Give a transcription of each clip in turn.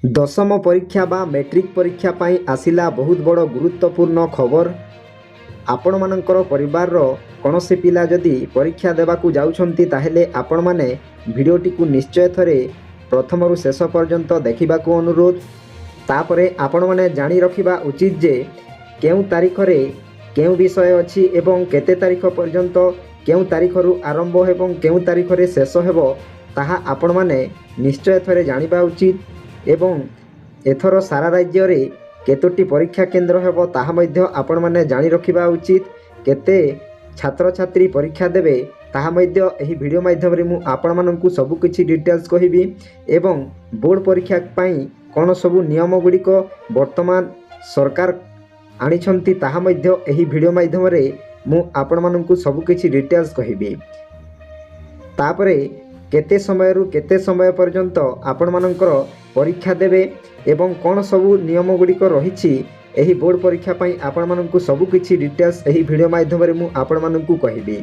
दशम परीक्षा बा मैट्रिक परीक्षा पाई आसिला बहुत बड़ गुरुत्वपूर्ण खबर। आपण मानकर परिवार कौन से पिला जदि परीक्षा देवाकू जाउछंती ताहेले आपण माने भिडियोटी को निश्चय थरे प्रथम रु शेष पर्यंत देखिबाकू अनुरोध। तापरे आपण माने जानी रखिबा उचित जे केउ तारीख रे केउ विषय अछि एवं केते तारीख पर्यंत केउ तारीख रु आरंभ एवं केउ तारीख रे शेष हेबो ताहा आपण माने निश्चय थरे जानिबा उचित। एवं एथर सारा राज्य रे केतोटी परीक्षा केंद्र हेबो ताहा मध्य आपण माने जानी रखिबा उचित। केते छात्र छात्री परीक्षा देबे ताहा मध्य एही वीडियो माध्यम रे मु आपण माननकु सब किछि डिटेल्स कहिबी एवं बोर्ड परीक्षा पई कोन सब नियम गुड़िक वर्तमान सरकार आनिछंती ताहा मध्य एही वीडियो माध्यम रे मु आपण माननकु सब किछि डिटेल्स कहिबी। तापरे केते समय रु केते समय पर्यंत आपण मानकर परीक्षा देबे एवं कौन सबू नियम गुड़िक रही एही बोर्ड परीक्षा पई आपण माननकु सब किछि डिटेल्स एही वीडियो माध्यम रे मु आपण माननकु कहिबी।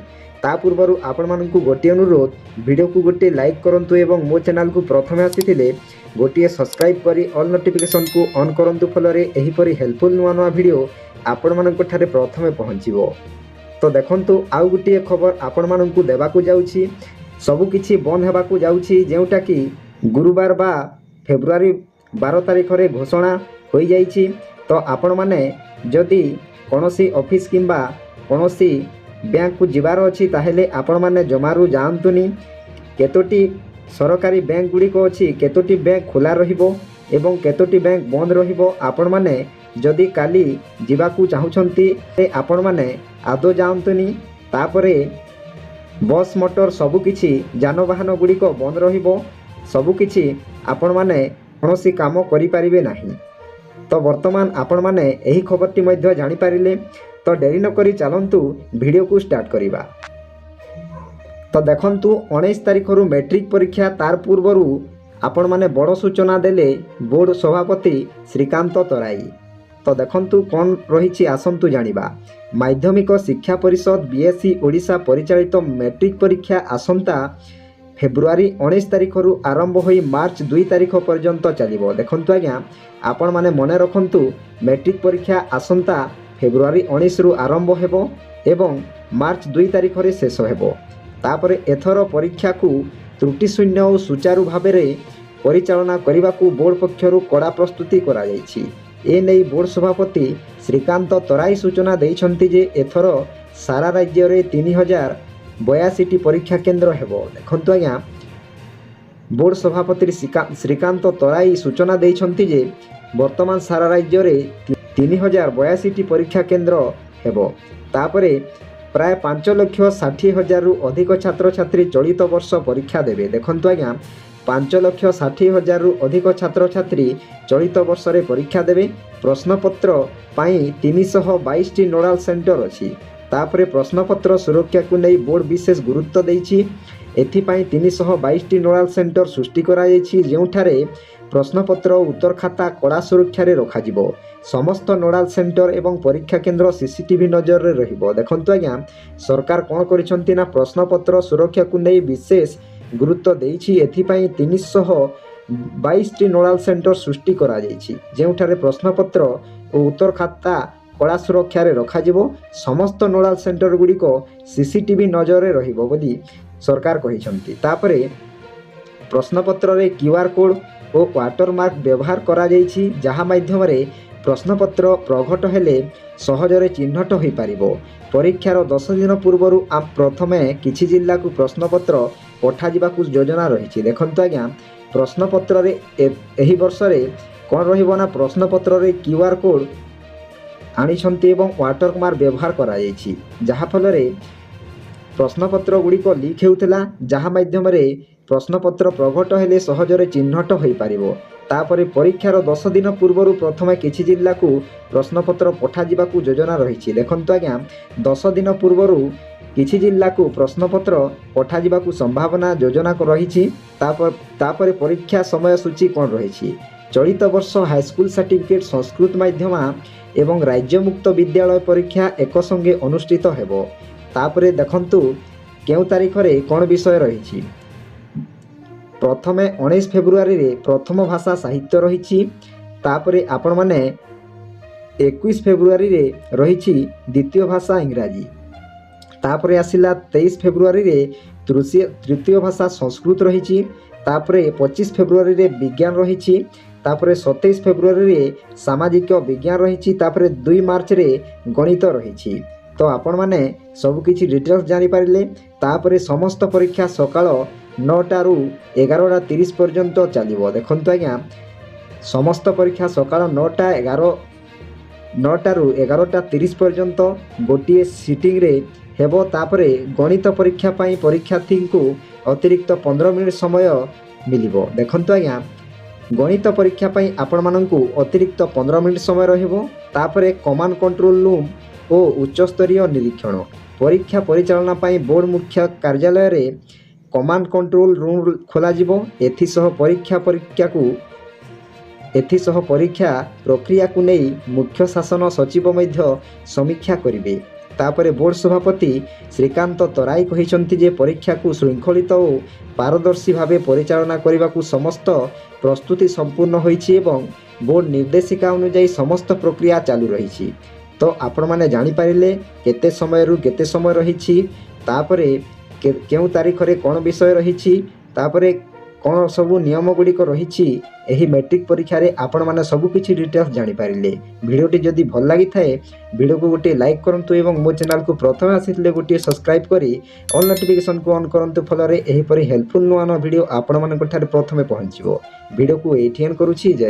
ता पूर्वरु आपण माननकु गोटे अनुरोध, वीडियो को गोटे लाइक करंतु एवं मो चैनल को प्रथमे आसीथिले गोटे सब्सक्राइब करी ऑल नोटिफिकेशन को ऑन करंतु फलरे एही परी हेल्पफुल नुआ नुआ वीडियो आपण माननकु ठारे प्रथमे पहुंचीबो। तो देखंतु आउ गोटे खबर आपण माननकु देबाकू जाउछि। सबु किछि बंद हेबाकू जाउछि जेउटा कि गुरुवार बा फेब्रुआरी 12 तारीख रे घोषणा हो जाइछि। तो आपण माने जदि कोनोसी ऑफिस किंबा कोनोसी बैंक को जिबार अछि ताहेले आपण माने जमारू जानतुनी। केतोटी सरकारी बैंक गुड़ी को अछि, केतोटी बैंक खुला रहिबो एवं केतोटी बैंक बंद रहिबो आपण माने जदि काली जिबाकू चाहुछंती ते आपण माने आदो जानतुनी। तापरे बस मोटर सबु किछि जानवाहन गुड़ी को बंद रहिबो, सबु किछि आपण माने कौनसी काम करि पारिबे नाही। तो वर्तमान आपण माने एही खबरटी मध्य जानि पारिले। तो डेरी न करी चलंतु वीडियो को स्टार्ट करिबा। तो देखंतु 19 तारीख रु मैट्रिक परीक्षा तार पूर्वरु आपण माने बड़ सूचना देले बोर्ड सभापति श्रीकांत तराई। तो देखंतु कौन रही आसंतु जानिबा। माध्यमिक शिक्षा परिषद बीएससी ओडिशा परिचालित मैट्रिक परीक्षा आसंता फेब्रुआरी 19 तारीख रु आरंभ होई मार्च 2 तारीख पर्यंत चलिबो। देखंतु आज्ञा आपण माने मने रखंतु मैट्रिक परीक्षा आसंता फेब्रुआरी 19 रु आरंभ हेबो एवं मार्च 2 तारीख रे शेष हेबो। तापरे एथर परीक्षा को त्रुटि शून्य और सुचारू भाबे रे परिचालना करबाकू बोर्ड पक्षरु कड़ा प्रस्तुति करा जायछि। ए नै बोर्ड सभापति श्रीकांत तराई सूचना दैछंती जे एथर सारा राज्य रे 3082 परीक्षा केंद्र हेबो। देखंतु आज्ञा बोर्ड सभापति श्रीकांत तराई सूचना दैछंती जे वर्तमान सारा राज्य रे 3082 परीक्षा केंद्र हेबो। तापरे प्राय 5,60,000 रु अधिक छात्र छात्री चलित वर्ष परीक्षा देबे। देखंतु आज्ञा 5,60,000 रु अधिक छात्र छात्री चलित वर्ष रे परीक्षा देबे। प्रश्नपत्र पाई 322 नोडाल सेंटर अछि। तापरे प्रश्नपत्र सुरक्षा को नहीं बोर्ड विशेष गुरुत्व देछि। एथिपाई 322 नोडाल सेंटर सृष्टि करा जायछि जेउठारे प्रश्नपत्र उत्तर खाता कड़ा सुरक्षा रे रखा जिवो। समस्त नोडाल सेंटर एवं परीक्षा केंद्र सीसीटीवी नजर रे रहिबो। देखंतु आज्ञा सरकार कोन करिसंती ना प्रश्नपत्र सुरक्षा को नहीं विशेष गुरुत्व देछि। एथिपाई 322 नोडाल सेंटर सृष्टि करा जायछि जेउठारे प्रश्नपत्र और उत्तर खाता कड़ा सुरक्षा रे रखा जिवो। समस्त नोडाल सेंटर गुड़ी को सीसीटीवी नजर रे रहिबो बोली सरकार कहिसंती। तापरे प्रश्नपत्र रे क्यूआर कोड और वाटरमार्क व्यवहार करा जायछि जहा माध्यम रे प्रश्नपत्र प्रघट हेले सहजरे चिन्हट होई पारिबो। परीक्षार 10 दिन पूर्वरु आप प्रथमे किछि जिल्ला को प्रश्नपत्र पठा जिबाकू योजना रहिछि। देखंतु आज्ञा प्रश्नपत्र रे एही वर्ष रे कोन रहिबो ना प्रश्नपत्र रे क्यूआर कोड आनिछंती एवं वाटरमार्क व्यवहार करा जायछि जहा फल रे प्रश्नपत्र गुड़ी को लीक हेउथला जहा माध्यम रे प्रश्नपत्र प्रघट हेले सहजरे चिन्हट होई पारिबो। तापरे परीक्षार 10 दिन पूर्वरु प्रथमे किछि जिल्ला को प्रश्नपत्र पठा जिबाकू योजना रहिछि। देखंतु आज्ञा 10 दिन पूर्वरु किछि जिल्ला को प्रश्नपत्र पठा जिबाकू संभावना योजना को रहिछि। तापरे परीक्षा समय सूची कोन रहिछि। चलित वर्ष हाईस्कूल सर्टिफिकेट संस्कृत माध्यम एवं राज्य मुक्त विद्यालय परीक्षा एक संगे अनुष्ठित हेबो। तापरे देखंतु केउ तारीख रे कोन विषय रहिछि। ପ୍ରଥମେ 19 ଫେବୃଆରୀରେ ପ୍ରଥମ ଭାଷା ସାହିତ୍ୟ ରହିଛି। ତାପରେ ଆପଣମାନେ 21 ଫେବୃଆରୀରେ ରହିଛି ଦ୍ୱିତୀୟ ଭାଷା ଇଂରାଜୀ। ତାପରେ ଆସିଲା 23 ଫେବୃଆରୀରେ ତୃତୀୟ ଭାଷା ସଂସ୍କୃତ ରହିଛି। ତାପରେ 25 ଫେବୃଆରୀରେ ବିଜ୍ଞାନ ରହିଛି। ତାପରେ 27 ଫେବୃଆରୀରେ ସାମାଜିକ ବିଜ୍ଞାନ ରହିଛି। ତାପରେ 2 ମାର୍ଚ୍ଚରେ ଗଣିତ ରହିଛି। ତ ଆପଣମାନେ ସବୁକିଛି ଡିଟେଲ୍ସ ଜାଣିପାରିଲେ। ତାପରେ ସମସ୍ତ ପରୀକ୍ଷା ସକାଳ 9ଟାରୁ 11:30 ପର୍ଯ୍ୟନ୍ତ ଚାଲିବ। ଦେଖନ୍ତୁ ଆଜ୍ଞା, ସମସ୍ତ ପରୀକ୍ଷା ସକାଳ 9ଟାରୁ 11:30 ପର୍ଯ୍ୟନ୍ତ ଗୋଟିଏ ସିଟିଂରେ ହେବ। ତାପରେ ଗଣିତ ପରୀକ୍ଷା ପାଇଁ ପରୀକ୍ଷାର୍ଥୀଙ୍କୁ ଅତିରିକ୍ତ 15 ମିନିଟ୍ ସମୟ ମିଳିବ। ଦେଖନ୍ତୁ ଆଜ୍ଞା, ଗଣିତ ପରୀକ୍ଷା ପାଇଁ ଆପଣମାନଙ୍କୁ ଅତିରିକ୍ତ 15 ମିନିଟ୍ ସମୟ ରହିବ। ତାପରେ କମାଣ୍ଡ କଣ୍ଟ୍ରୋଲ ରୁମ୍ ଓ ଉଚ୍ଚସ୍ତରୀୟ ନିରୀକ୍ଷଣ। ପରୀକ୍ଷା ପରିଚାଳନା ପାଇଁ ବୋର୍ଡ଼ ମୁଖ୍ୟ କାର୍ଯ୍ୟାଳୟରେ କମାଣ୍ଡ କଣ୍ଟ୍ରୋଲ ରୁମ୍ ଖୋଲାଯିବ। ଏଥିସହ ପରୀକ୍ଷା ପ୍ରକ୍ରିୟାକୁ ନେଇ ମୁଖ୍ୟ ଶାସନ ସଚିବ ମଧ୍ୟ ସମୀକ୍ଷା କରିବେ। ତାପରେ ବୋର୍ଡ଼ ସଭାପତି ଶ୍ରୀକାନ୍ତ ତରାଇ କହିଛନ୍ତି ଯେ ପରୀକ୍ଷାକୁ ଶୃଙ୍ଖଳିତ ଓ ପାରଦର୍ଶୀ ଭାବେ ପରିଚାଳନା କରିବାକୁ ସମସ୍ତ ପ୍ରସ୍ତୁତି ସମ୍ପୂର୍ଣ୍ଣ ହୋଇଛି ଏବଂ ବୋର୍ଡ଼ ନିର୍ଦ୍ଦେଶିକା ଅନୁଯାୟୀ ସମସ୍ତ ପ୍ରକ୍ରିୟା ଚାଲୁ ରହିଛି। ତ ଆପଣମାନେ ଜାଣିପାରିଲେ କେତେ ସମୟରୁ କେତେ ସମୟ ରହିଛି, ତାପରେ କେଉଁ ତାରିଖରେ କ'ଣ ବିଷୟ ରହିଛି, ତାପରେ କ'ଣ ସବୁ ନିୟମ ଗୁଡ଼ିକ ରହିଛି। ଏହି ମେଟ୍ରିକ୍ ପରୀକ୍ଷାରେ ଆପଣମାନେ ସବୁକିଛି ଡିଟେଲ୍ସ ଜାଣିପାରିଲେ। ଭିଡ଼ିଓଟି ଯଦି ଭଲ ଲାଗିଥାଏ ଭିଡ଼ିଓକୁ ଗୋଟିଏ ଲାଇକ୍ କରନ୍ତୁ ଏବଂ ମୋ ଚ୍ୟାନେଲକୁ ପ୍ରଥମେ ଆସିଥିଲେ ଗୋଟିଏ ସବସ୍କ୍ରାଇବ୍ କରି ଅଲ୍ ନୋଟିଫିକେସନକୁ ଅନ୍ କରନ୍ତୁ। ଫଳରେ ଏହିପରି ହେଲ୍ପଫୁଲ୍ ନୂଆ ନୂଆ ଭିଡ଼ିଓ ଆପଣମାନଙ୍କ ଠାରେ ପ୍ରଥମେ ପହଞ୍ଚିବ। ଭିଡ଼ିଓକୁ ଏଇଠି ଏଣ୍ଡ କରୁଛି। ଜୟ ଜଗନ୍ନାଥ।